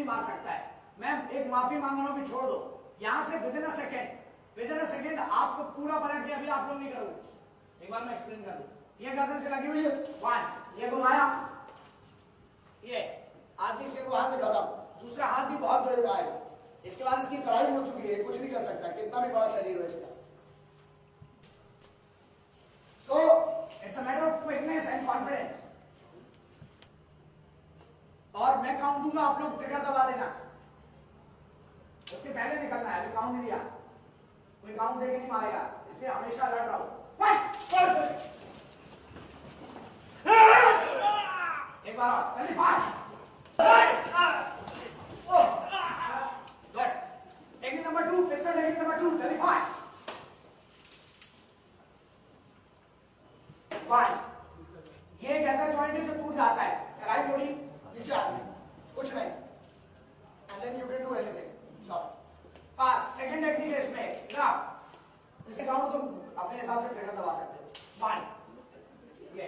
नहीं मार सकता है। मैं एक माफी मांग रहा हूं कि छोड़ दो। यहां से विद इन अ सेकेंड आपको पूरा पलट के अभी आप लोग नहीं करोगे। एक बार मैं एक्सप्लेन कर दूं। ये गर्दन से लगी हुई है 1, ये घुमाया, ये आदमी सिर वहां से खत्म, दूसरा हाथ भी बहुत देर में आएगा। इसके बाद इसकी कढ़ाई हो चुकी है, कुछ नहीं कर सकता, कितना भी बड़ा शरीर हो इसका। So it's a matter of quickness and confidence. और मैं काउंट दूंगा, आप लोग ट्रिगर दबा देना, उसके पहले निकलना है। अभी काउंट नहीं दिया, कोई काउंट देके नहीं मारेगा, इसलिए हमेशा लड़ रहा हूं। एक बार और चलिए fast. Technique number 2, pistol technique number 2, चलिए फास्ट। 1, ये एक ऐसा जॉइंट है जो टूट जाता है, कढ़ाई थोड़ी नीचे आती है, कुछ नहीं, and then you can do anything. Fast second technique है इसमें, इसे काउंट तुम अपने हिसाब से ट्रिगर दबा सकते हो। 1, ये